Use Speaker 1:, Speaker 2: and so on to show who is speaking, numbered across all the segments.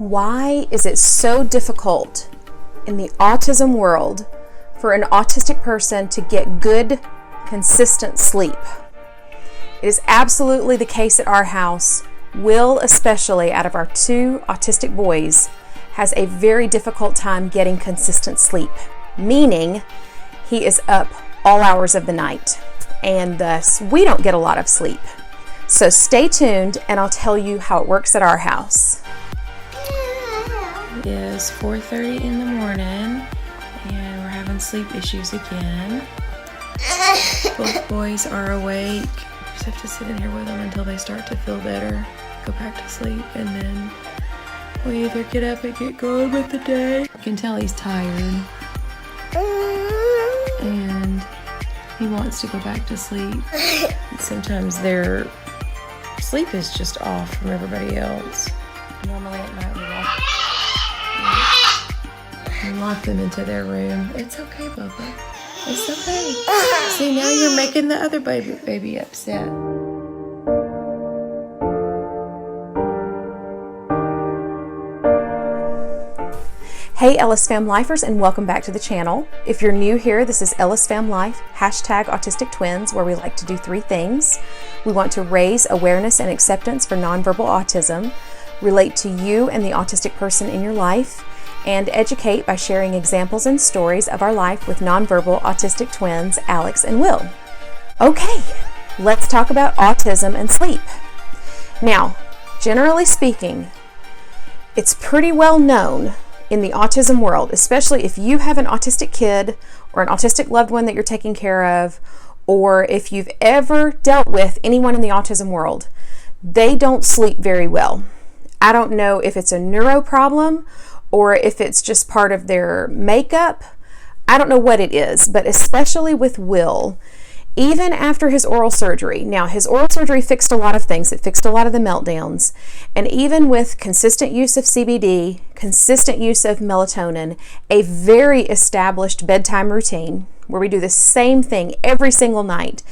Speaker 1: Why is it so difficult in the autism world for an autistic person to get good, consistent sleep? It is absolutely the case at our house. Will, especially out of our two autistic boys, has a very difficult time getting consistent sleep, meaning he is up all hours of the night, and thus we don't get a lot of sleep. So stay tuned and I'll tell you how it works at our house.
Speaker 2: It is 4:30 in the morning and we're having sleep issues again. Both boys are awake. We just have to sit in here with them until they start to feel better, go back to sleep, and then we either get up and get going with the day. You can tell he's tired and he wants to go back to sleep. Sometimes their sleep is just off from everybody else. Normally at night we lock them into their room. It's okay, Bubba. It's okay. See, now you're making the other baby upset.
Speaker 1: Hey EllisFamLifers, and welcome back to the channel. If you're new here, this is EllisFamLife, #AutisticTwins, where we like to do three things. We want to raise awareness and acceptance for nonverbal autism, relate to you and the autistic person in your life, and educate by sharing examples and stories of our life with nonverbal autistic twins, Alex and Will. Okay, let's talk about autism and sleep. Now, generally speaking, it's pretty well known in the autism world, especially if you have an autistic kid or an autistic loved one that you're taking care of, or if you've ever dealt with anyone in the autism world, they don't sleep very well. I don't know if it's a neuro problem or if it's just part of their makeup. I don't know what it is, but especially with Will, even after his oral surgery. Now, his oral surgery fixed a lot of things. It fixed a lot of the meltdowns. And even with consistent use of CBD, consistent use of melatonin, a very established bedtime routine where we do the same thing every single night,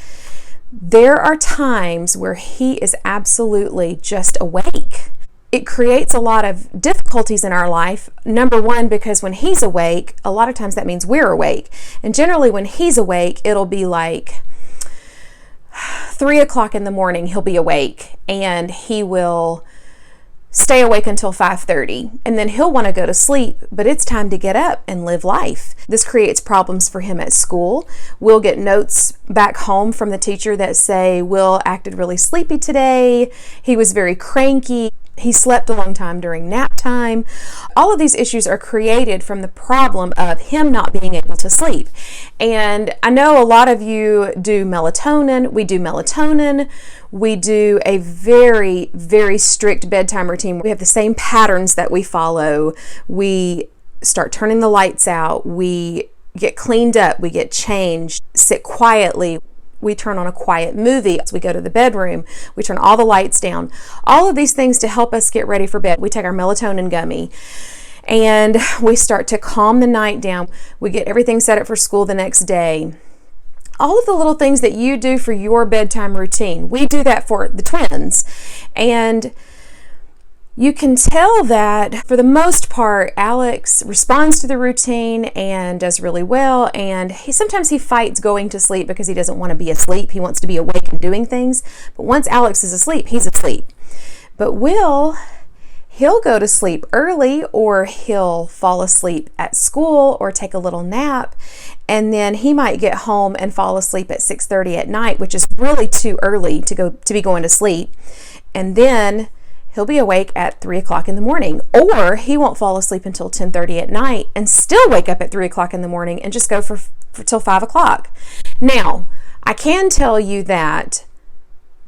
Speaker 1: there are times where he is absolutely just awake. It creates a lot of difficulties in our life. Number one, because when he's awake, a lot of times that means we're awake. And generally when he's awake, it'll be like 3 o'clock in the morning, he'll be awake and he will stay awake until 5:30, and then he'll want to go to sleep, but it's time to get up and live life. This creates problems for him at school. We'll get notes back home from the teacher that say, Will acted really sleepy today. He was very cranky. He slept a long time during nap time. All of these issues are created from the problem of him not being able to sleep. And I know a lot of you do melatonin. We do melatonin. We do a very, very strict bedtime routine. We have the same patterns that we follow. We start turning the lights out. We get cleaned up. We get changed, sit quietly. We turn on a quiet movie. We go to the bedroom. We turn all the lights down. All of these things to help us get ready for bed. We take our melatonin gummy and we start to calm the night down. We get everything set up for school the next day. All of the little things that you do for your bedtime routine, we do that for the twins. And you can tell that for the most part, Alex responds to the routine and does really well. And sometimes he fights going to sleep because he doesn't want to be asleep. He wants to be awake and doing things. But once Alex is asleep, he's asleep. But Will, he'll go to sleep early, or he'll fall asleep at school or take a little nap. And then he might get home and fall asleep at 6:30 at night, which is really too early to be going to sleep. And then he'll be awake at 3 o'clock in the morning, or he won't fall asleep until 10:30 at night and still wake up at 3 o'clock in the morning and just go for till 5 o'clock. Now, I can tell you that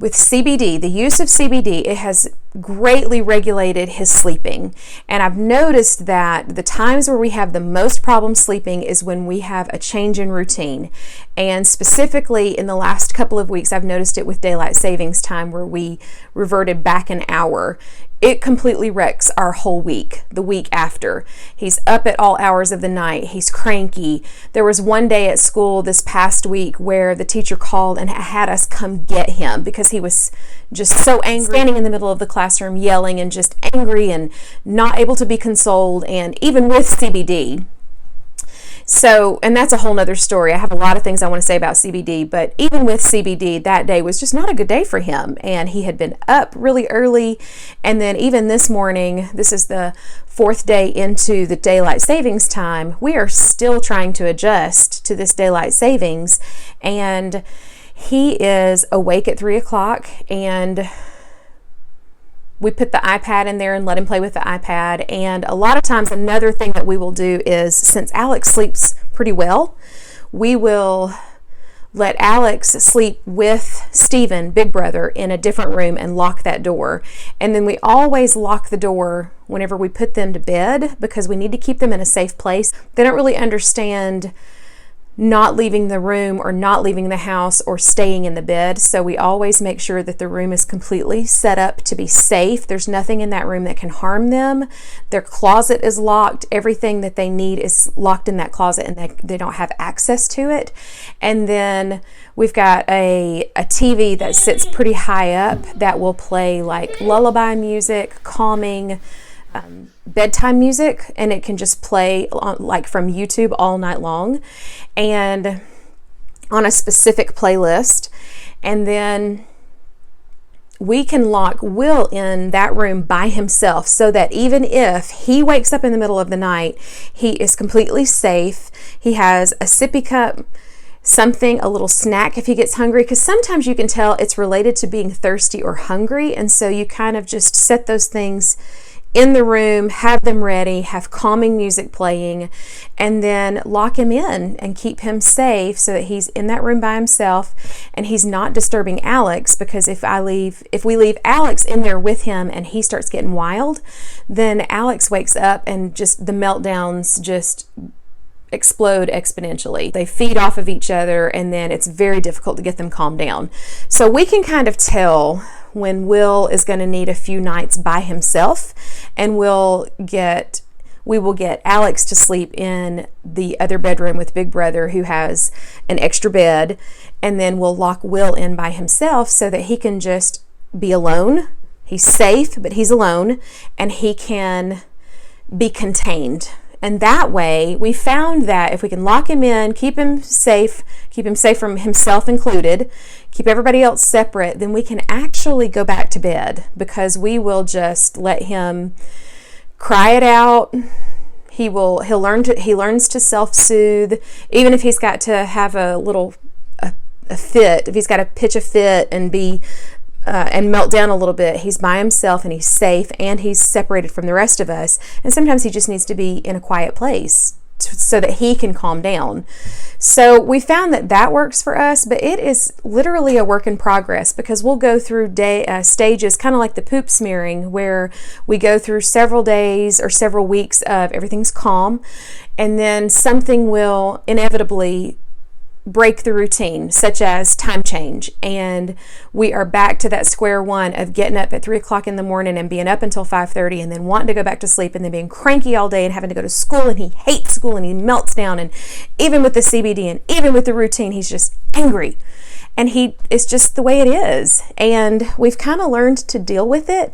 Speaker 1: with CBD, the use of CBD, it has greatly regulated his sleeping. And I've noticed that the times where we have the most problem sleeping is when we have a change in routine. And specifically in the last couple of weeks, I've noticed it with daylight savings time where we reverted back an hour. It completely wrecks our whole week, the week after. He's up at all hours of the night. He's cranky. There was one day at school this past week where the teacher called and had us come get him because he was just so angry, standing in the middle of the classroom yelling and just angry and not able to be consoled, and even with CBD. So, and that's a whole nother story. I have a lot of things I want to say about CBD, but even with CBD, that day was just not a good day for him. And he had been up really early. And then even this morning, this is the 4th day into the daylight savings time, we are still trying to adjust to this daylight savings. And he is awake at 3 o'clock, and we put the iPad in there and let him play with the iPad. And a lot of times, another thing that we will do is, since Alex sleeps pretty well, we will let Alex sleep with Steven, big brother, in a different room and lock that door. And then we always lock the door whenever we put them to bed, because we need to keep them in a safe place. They don't really understand not leaving the room or not leaving the house or staying in the bed. So we always make sure that the room is completely set up to be safe. There's nothing in that room that can harm them. Their closet is locked. Everything that they need is locked in that closet, and they don't have access to it. And then we've got a TV that sits pretty high up that will play like lullaby music, calming bedtime music, and it can just play like from YouTube all night long and on a specific playlist. And then we can lock Will in that room by himself, so that even if he wakes up in the middle of the night, he is completely safe. He has a sippy cup, something, a little snack if he gets hungry, because sometimes you can tell it's related to being thirsty or hungry. And so you kind of just set those things in the room, have them ready, have calming music playing, and then lock him in and keep him safe so that he's in that room by himself and he's not disturbing Alex. Because if we leave Alex in there with him and he starts getting wild, then Alex wakes up and just the meltdowns just explode exponentially. They feed off of each other, and then it's very difficult to get them calmed down. So we can kind of tell when Will is going to need a few nights by himself, and we will get Alex to sleep in the other bedroom with Big Brother, who has an extra bed, and then we'll lock Will in by himself so that he can just be alone. He's safe, but he's alone, and he can be contained. And that way, we found that if we can lock him in, keep him safe from himself included, keep everybody else separate, then we can actually go back to bed, because we will just let him cry it out. He learns to self-soothe, even if he's got to have a fit, if he's got to pitch a fit and and melt down a little bit, he's by himself and he's safe and he's separated from the rest of us. And sometimes he just needs to be in a quiet place so that he can calm down. So we found that works for us, but it is literally a work in progress, because we'll go through stages, kind of like the poop smearing, where we go through several days or several weeks of everything's calm, and then something will inevitably break the routine, such as time change, and we are back to that square one of getting up at 3 o'clock in the morning and being up until 5:30, and then wanting to go back to sleep, and then being cranky all day and having to go to school, and he hates school and he melts down. And even with the CBD and even with the routine, he's just angry, and it's just the way it is. And we've kind of learned to deal with it,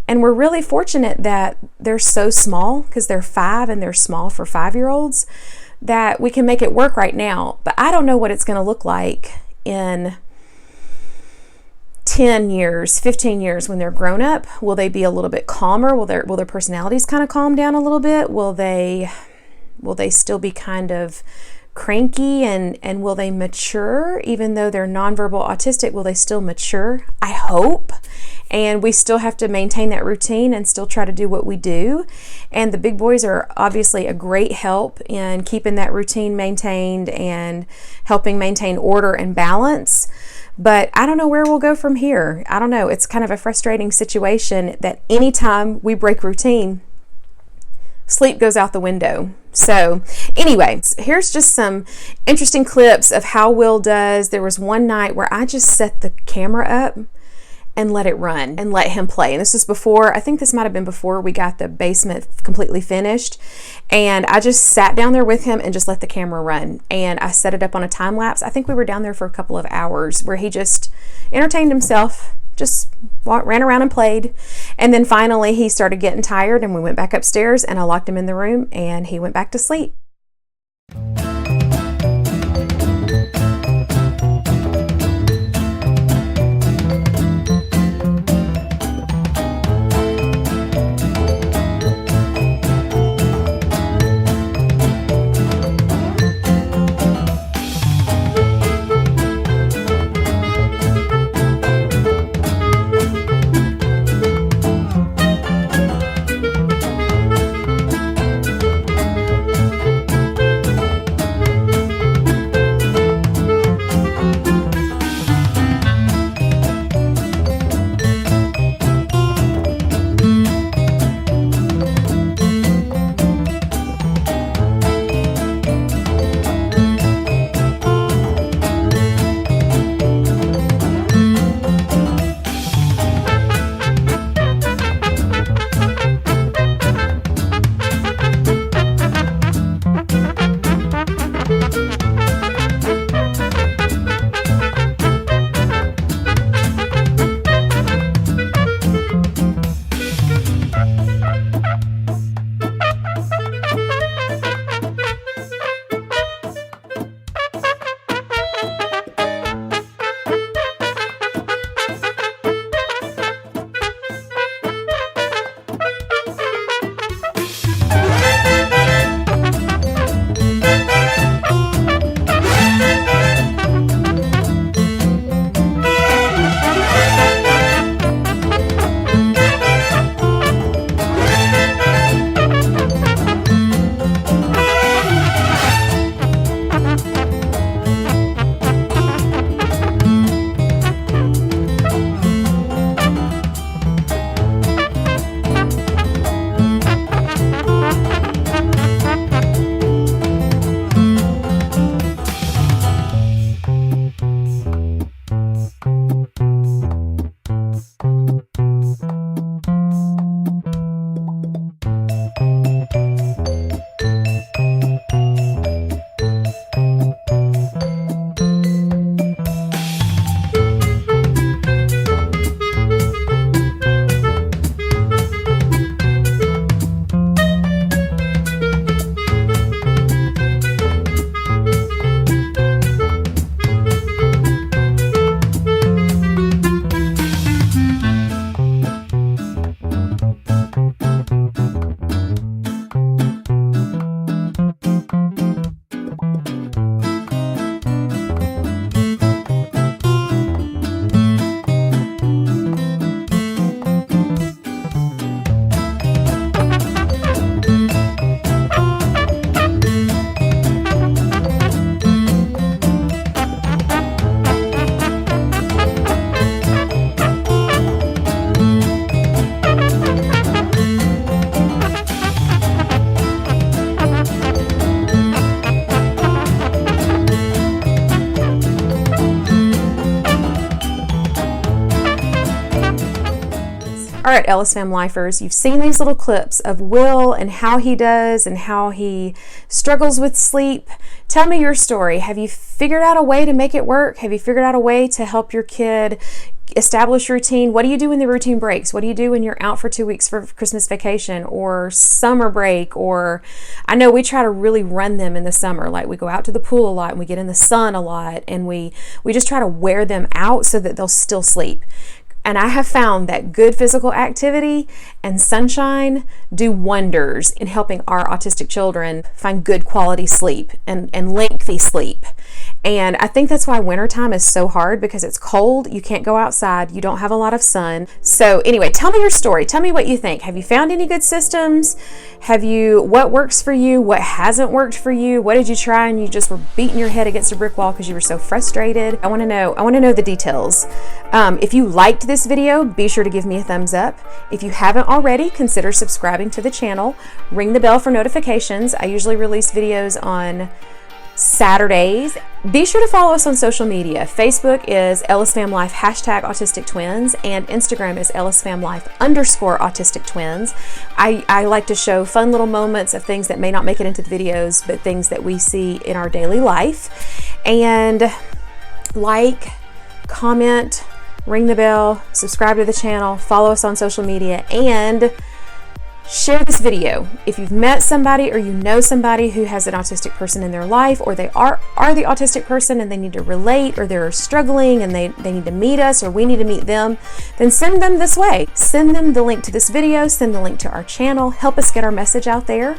Speaker 1: and we're really fortunate that they're so small, because they're 5 and they're small for 5-year-olds, that we can make it work right now. But I don't know what it's going to look like in 10 years, 15 years when they're grown up. Will they be a little bit calmer? Will their personalities kind of calm down a little bit? Will they still be kind of cranky, and will they mature? Even though they're nonverbal autistic, will they still mature? I hope. And we still have to maintain that routine and still try to do what we do. And the big boys are obviously a great help in keeping that routine maintained and helping maintain order and balance. But I don't know where we'll go from here. I don't know. It's kind of a frustrating situation that anytime we break routine, sleep goes out the window. So anyway, here's just some interesting clips of how Will does. There was one night where I just set the camera up and let it run and let him play. And this was before, I think this might have been before we got the basement completely finished. And I just sat down there with him and just let the camera run. And I set it up on a time lapse. I think we were down there for a couple of hours where he just entertained himself just ran around and played. And then finally he started getting tired and we went back upstairs and I locked him in the room and he went back to sleep. All right, EllisFamLifers, you've seen these little clips of Will and how he does and how he struggles with sleep. Tell me your story. Have you figured out a way to make it work? Have you figured out a way to help your kid establish routine? What do you do when the routine breaks? What do you do when you're out for 2 weeks for Christmas vacation or summer break? Or I know we try to really run them in the summer. Like we go out to the pool a lot and we get in the sun a lot and we just try to wear them out so that they'll still sleep. And I have found that good physical activity and sunshine do wonders in helping our autistic children find good quality sleep and lengthy sleep. And I think that's why wintertime is so hard, because it's cold, you can't go outside, you don't have a lot of sun. So anyway, tell me your story. Tell me what you think. Have you found any good systems? What works for you? What hasn't worked for you? What did you try and you just were beating your head against a brick wall because you were so frustrated? I want to know the details. If you liked this video, be sure to give me a thumbs up. If you haven't already, consider subscribing to the channel. Ring the bell for notifications. I usually release videos on Saturdays. Be sure to follow us on social media. Facebook is EllisFamLife #autistictwins and Instagram is EllisFamLife_autistictwins. I like to show fun little moments of things that may not make it into the videos, but things that we see in our daily life. And like, comment, ring the bell, subscribe to the channel, follow us on social media, and share this video. If you've met somebody or you know somebody who has an autistic person in their life, or they are the autistic person and they need to relate, or they're struggling and they need to meet us, or we need to meet them, then send them this way. Send them the link to this video, send the link to our channel, help us get our message out there.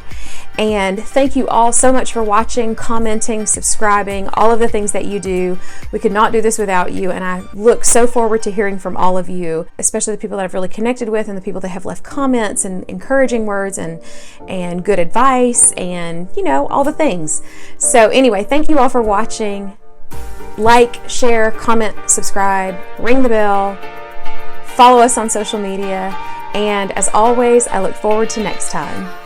Speaker 1: And thank you all so much for watching, commenting, subscribing, all of the things that you do. We could not do this without you, and I look so forward to hearing from all of you, especially the people that I've really connected with and the people that have left comments and encouraging words and good advice and, you know, all the things. So anyway, thank you all for watching. Like, share, comment, subscribe, ring the bell, follow us on social media, and as always, I look forward to next time.